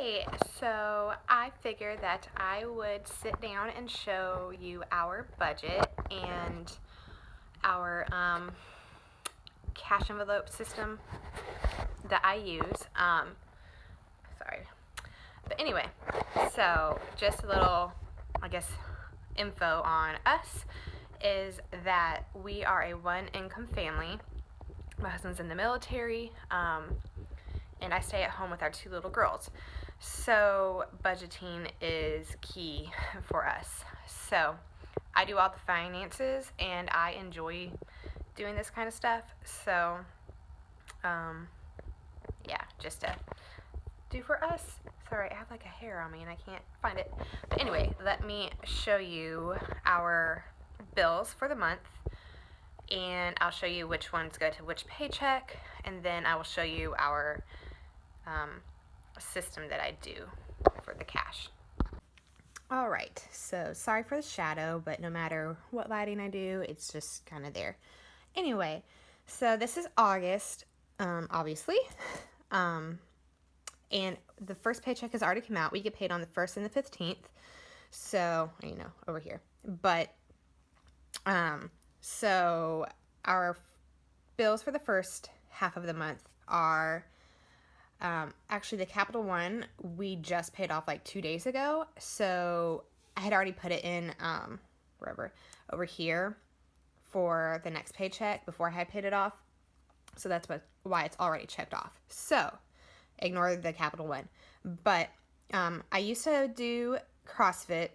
Hey, so I figured that I would sit down and show you our budget and our cash envelope system that I use. Sorry. But anyway, so just a little, I guess, info on us is that we are a one-income family. My husband's in the military, and I stay at home with our two little girls. So budgeting is key for us. So I do all the finances and I enjoy doing this kind of stuff. So yeah, just to do for us. Sorry, I have like a hair on me and I can't find it. But anyway, let me show you our bills for the month, and I'll show you which ones go to which paycheck, and then I will show you our system that I do for the cash. All right, so sorry for the shadow, but no matter what lighting I do, it's just kind of there. Anyway, so this is August, obviously, and the first paycheck has already come out. We get paid on the 1st and the 15th, so, over here. But, so our bills for the first half of the month are actually the Capital One we just paid off like 2 days ago. So I had already put it in over here for the next paycheck before I had paid it off. So that's why it's already checked off. So ignore the Capital One. But I used to do CrossFit,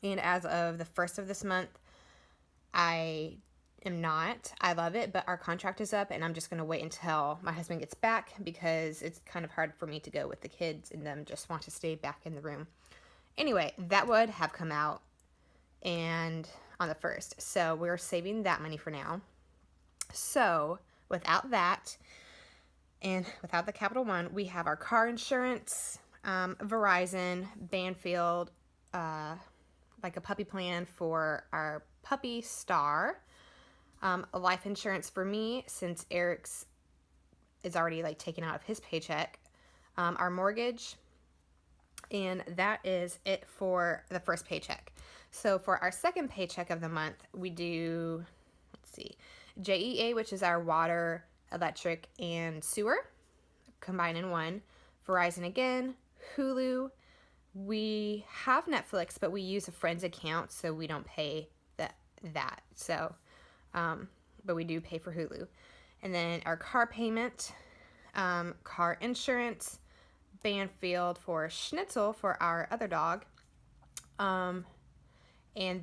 and as of the 1st of this month, I am not. I love it, but our contract is up, and I'm just going to wait until my husband gets back because it's kind of hard for me to go with the kids and them just want to stay back in the room. Anyway, that would have come out and on the 1st. So we're saving that money for now. So without that and without the Capital One, we have our car insurance, Verizon, Banfield, like a puppy plan for our puppy Star, a life insurance for me since Eric's is already like taken out of his paycheck, our mortgage, and that is it for the first paycheck. So for our second paycheck of the month, we do, JEA, which is our water, electric, and sewer combined in one. Verizon again, Hulu. We have Netflix, but we use a friend's account, so we don't pay that. So, but we do pay for Hulu. And then our car payment, car insurance, Banfield for Schnitzel for our other dog, and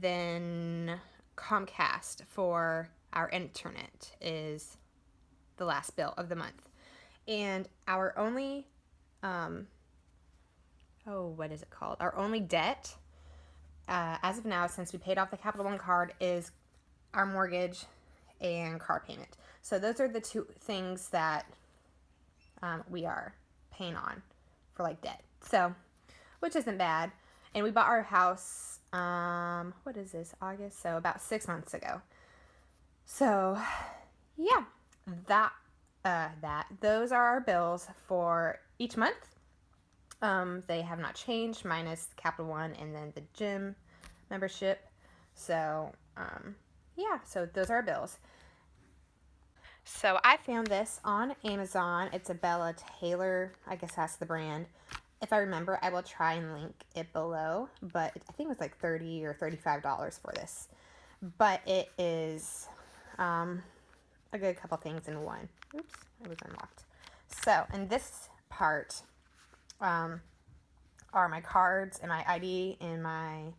then Comcast for our internet is the last bill of the month. And our only, what is it called? Our only debt, as of now, since we paid off the Capital One card, is our mortgage and car payment. So those are the two things that we are paying on for like debt. So, which isn't bad. And we bought our house, what is this, August? So about 6 months ago. So, yeah, those are our bills for each month. They have not changed, minus Capital One and then the gym membership. So, yeah, so those are our bills. So I found this on Amazon. It's a Bella Taylor. I guess that's the brand. If I remember, I will try and link it below. But I think it was like $30 or $35 for this. But it is a good couple things in one. Oops, it was unlocked. So in this part are my cards and my ID and my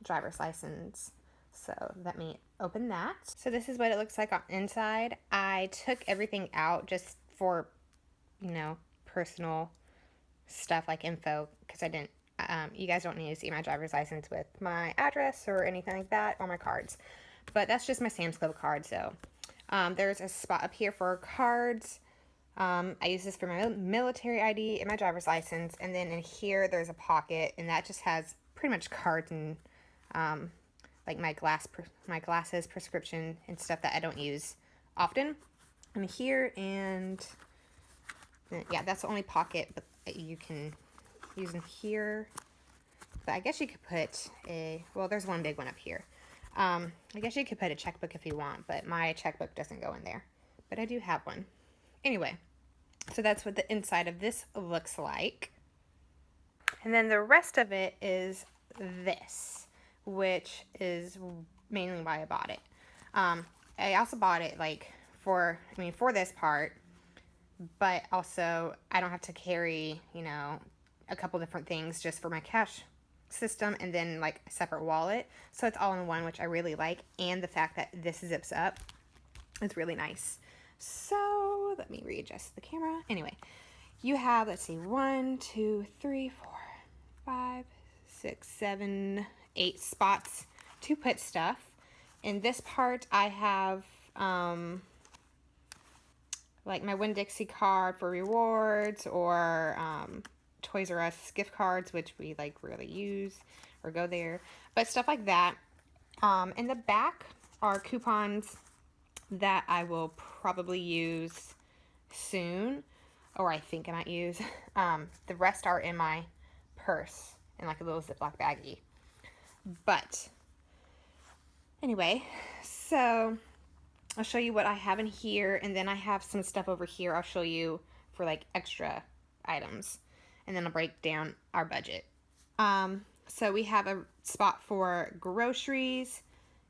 driver's license. So let me open that. So this is what it looks like on inside. I took everything out just for, personal stuff like info, because I didn't, you guys don't need to see my driver's license with my address or anything like that, or my cards. But that's just my Sam's Club card. So there's a spot up here for cards. I use this for my military ID and my driver's license. And then in here, there's a pocket, and that just has pretty much cards and like my glasses, prescription, and stuff that I don't use often. And here, and Yeah, that's the only pocket that you can use in here. But I guess you could put well, there's one big one up here. I guess you could put a checkbook if you want, but my checkbook doesn't go in there. But I do have one. Anyway, so that's what the inside of this looks like. And then the rest of it is this, which is mainly why I bought it. I also bought it for this part, but also I don't have to carry, a couple different things just for my cash system and then a separate wallet. So it's all in one, which I really like. And the fact that this zips up is really nice. So let me readjust the camera. Anyway, you have, let's see, 1, 2, 3, 4, 5, 6, 7, 8 spots to put stuff. In this part, I have my Winn-Dixie card for rewards, or Toys R Us gift cards, which we really use or go there, but stuff like that. In the back are coupons that I will probably use soon, or I think I might use. The rest are in my purse in a little Ziploc baggie. But anyway, so I'll show you what I have in here, and then I have some stuff over here I'll show you for extra items, and then I'll break down our budget. So we have a spot for groceries,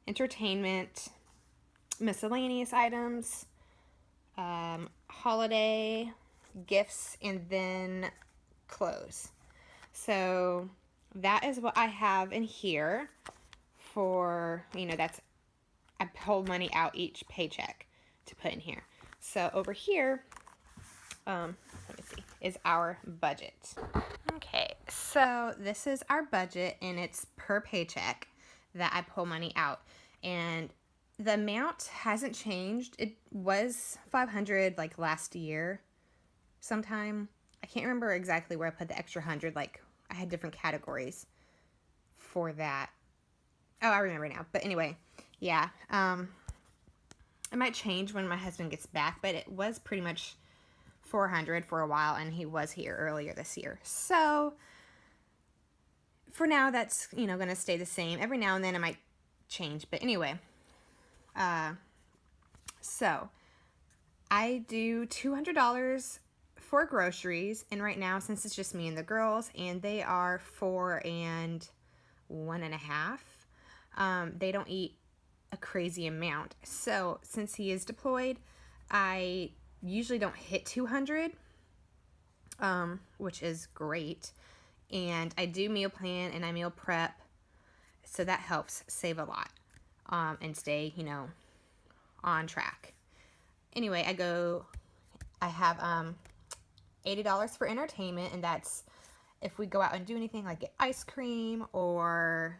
entertainment, miscellaneous items, holiday gifts, and then clothes. So that is what I have in here for, that's, I pull money out each paycheck to put in here. So over here, let me see, is our budget. Okay, so this is our budget, and it's per paycheck that I pull money out. And the amount hasn't changed. It was $500 last year sometime. I can't remember exactly where I put the extra 100. I had different categories for that. Oh, I remember now. But anyway, yeah. It might change when my husband gets back, but it was pretty much $400 for a while, and he was here earlier this year. So for now, that's, going to stay the same. Every now and then it might change. But anyway, so I do $200 for groceries, and right now, since it's just me and the girls, and they are 4 and 1.5, they don't eat a crazy amount. So since he is deployed, I usually don't hit 200, which is great. And I do meal plan and I meal prep, so that helps save a lot, and stay, on track. Anyway, I have $80 for entertainment, and that's if we go out and do anything like get ice cream, or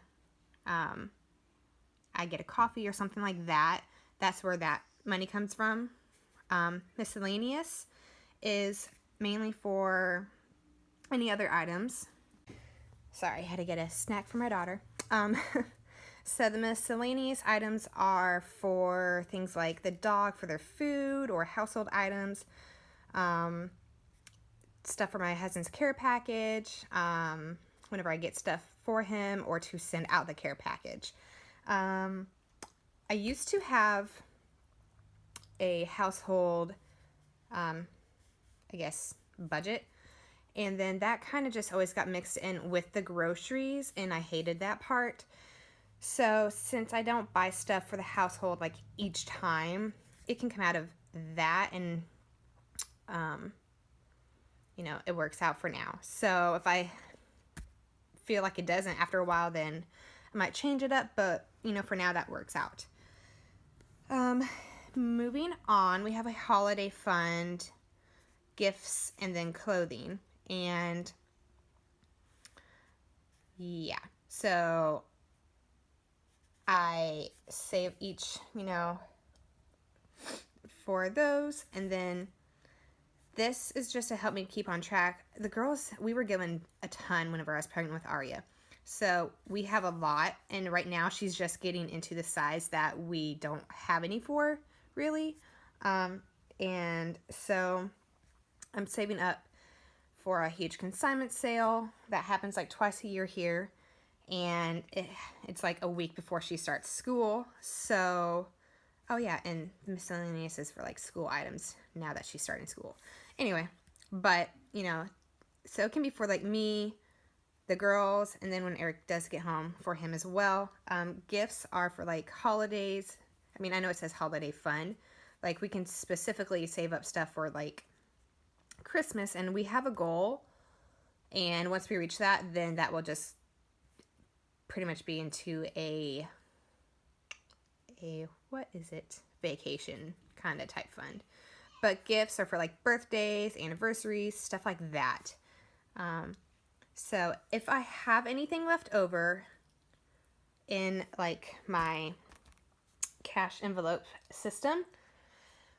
I get a coffee or something like that. That's where that money comes from. Miscellaneous is mainly for any other items. Sorry, I had to get a snack for my daughter. So the miscellaneous items are for things like the dog for their food, or household items, stuff for my husband's care package, whenever I get stuff for him, or to send out the care package. I used to have a household, I guess, budget, and then that kind of just always got mixed in with the groceries, and I hated that part. So since I don't buy stuff for the household each time, it can come out of that, and it works out for now. So if I feel like it doesn't after a while, then I might change it up, but for now that works out. Moving on, we have a holiday fund, gifts, and then clothing. And yeah, so I save each, for those, and then this is just to help me keep on track. The girls, we were given a ton whenever I was pregnant with Arya. So we have a lot, and right now she's just getting into the size that we don't have any for, really. And so I'm saving up for a huge consignment sale that happens like twice a year here. And it's like a week before she starts school. So, oh yeah, and miscellaneous is for like school items now that she's starting school. Anyway, but, you know, so it can be for like me, the girls, and then when Eric does get home, for him as well. Gifts are for like holidays. I mean, I know it says holiday fund. Like we can specifically save up stuff for like Christmas, and we have a goal. And once we reach that, then that will just pretty much be into a what is it? Vacation kind of type fund. But gifts are for like birthdays, anniversaries, stuff like that. So if I have anything left over in like my cash envelope system,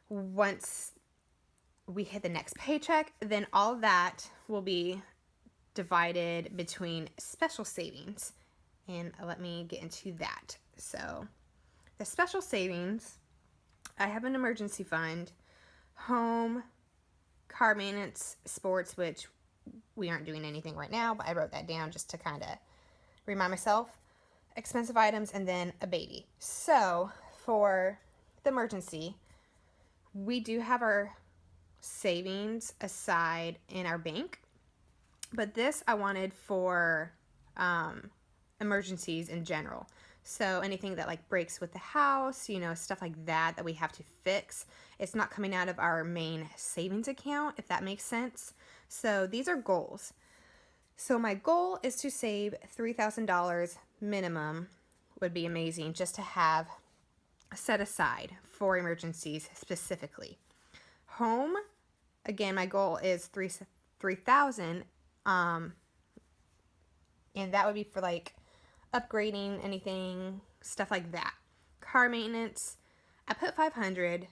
once we hit the next paycheck, then all of that will be divided between special savings. And let me get into that. So the special savings, I have an emergency fund, home, car maintenance, sports, which we aren't doing anything right now, but I wrote that down just to kind of remind myself, expensive items, and then a baby. So for the emergency, we do have our savings aside in our bank, but this I wanted for emergencies in general. So anything that like breaks with the house, you know, stuff like that that we have to fix, it's not coming out of our main savings account, if that makes sense. So these are goals. So my goal is to save $3,000 minimum, would be amazing, just to have set aside for emergencies specifically. Home, again, my goal is $3,000, and that would be for like upgrading anything, stuff like that. Car maintenance, I put $500.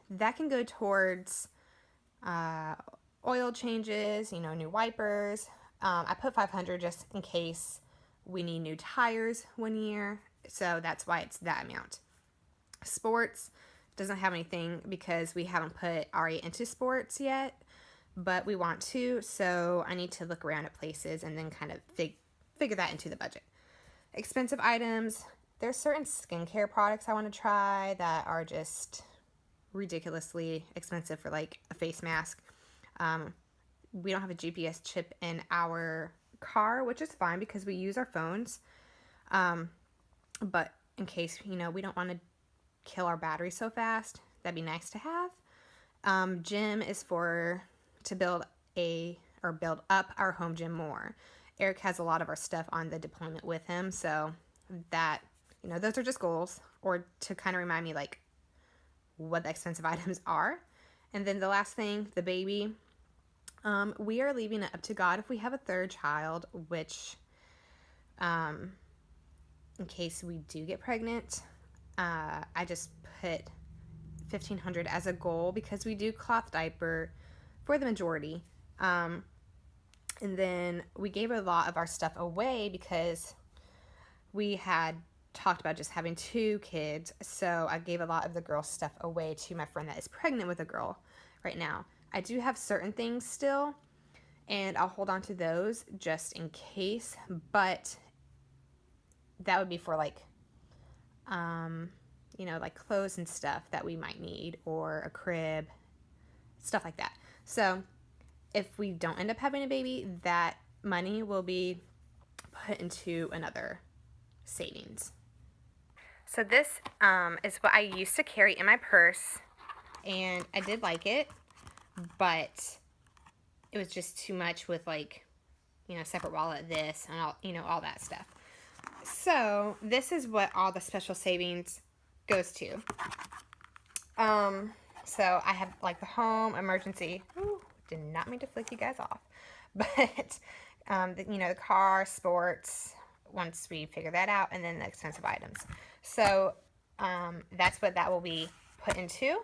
That can go towards oil changes, you know, new wipers. I put $500 just in case we need new tires one year, so that's why it's that amount. Sports doesn't have anything because we haven't put Ari into sports yet, but we want to, so I need to look around at places and then kind of figure that into the budget. Expensive items, there's certain skincare products I want to try that are just ridiculously expensive for like a face mask. We don't have a GPS chip in our car, which is fine because we use our phones. But in case, you know, we don't want to kill our battery so fast, that'd be nice to have. Gym is to build up our home gym more. Eric has a lot of our stuff on the deployment with him, so that, you know, those are just goals, or to kind of remind me like what the expensive items are. And then the last thing, the baby. We are leaving it up to God if we have a third child, which, in case we do get pregnant, I just put $1,500 as a goal because we do cloth diaper for the majority. And then we gave a lot of our stuff away because we had talked about just having 2 kids. So I gave a lot of the girl stuff away to my friend that is pregnant with a girl right now. I do have certain things still, and I'll hold on to those just in case, but that would be for like, you know, like clothes and stuff that we might need, or a crib, stuff like that. So if we don't end up having a baby, that money will be put into another savings. So this is what I used to carry in my purse, and I did like it, but it was just too much with like, you know, separate wallet, this, and all, you know, all that stuff. So this is what all the special savings goes to. So I have like the home, emergency. Ooh, did not mean to flick you guys off. But, you know, the car, sports, once we figure that out, and then the expensive items. So that's what that will be put into.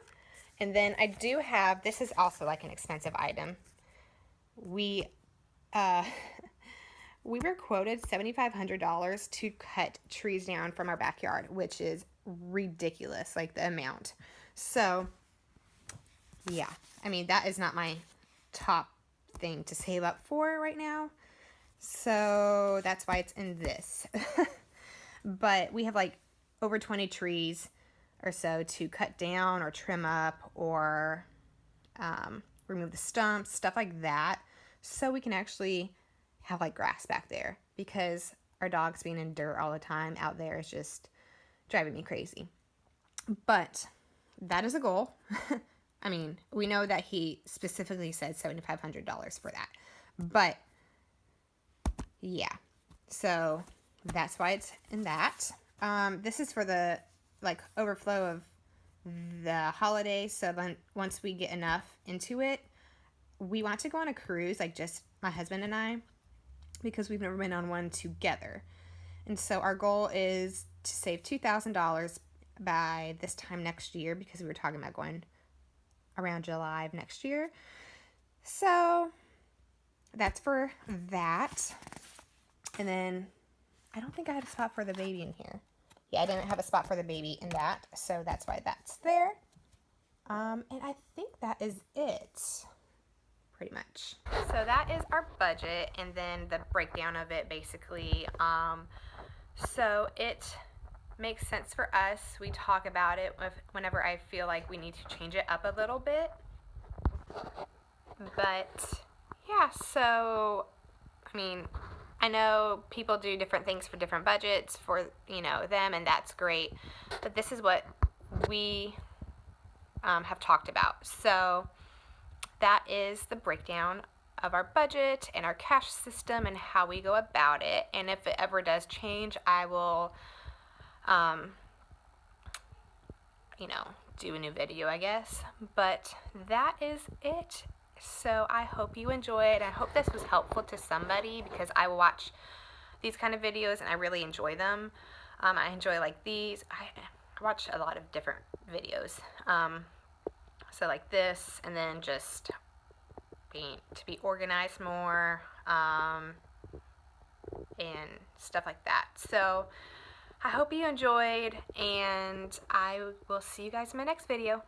And then I do have, this is also like an expensive item. We were quoted $7,500 to cut trees down from our backyard, which is ridiculous, like the amount. So, yeah, I mean, that is not my top thing to save up for right now. So that's why it's in this. But we have like over 20 trees or so to cut down or trim up or remove the stumps, stuff like that. So we can actually have like grass back there, because our dogs being in dirt all the time out there is just driving me crazy. But that is a goal. I mean, we know that he specifically said $7,500 for that. But yeah, so that's why it's in that. This is for the like overflow of the holidays. So then once we get enough into it, we want to go on a cruise, like just my husband and I, because we've never been on one together. And so our goal is to save $2,000 by this time next year, because we were talking about going around July of next year. So that's for that. And then I don't think I had a spot for the baby in here. Yeah, I didn't have a spot for the baby in that, so that's why that's there. And I think that is it, pretty much. So that is our budget, and then the breakdown of it, basically. So it makes sense for us. We talk about it whenever I feel like we need to change it up a little bit. But yeah, so I mean, I know people do different things for different budgets for, them, and that's great. But this is what we have talked about. So that is the breakdown of our budget and our cash system and how we go about it. And if it ever does change, I will, do a new video, I guess. But that is it. So I hope you enjoyed. I hope this was helpful to somebody, because I will watch these kind of videos and I really enjoy them. I enjoy like these. I watch a lot of different videos. So like this, and then just to be organized more, and stuff like that. So I hope you enjoyed, and I will see you guys in my next video.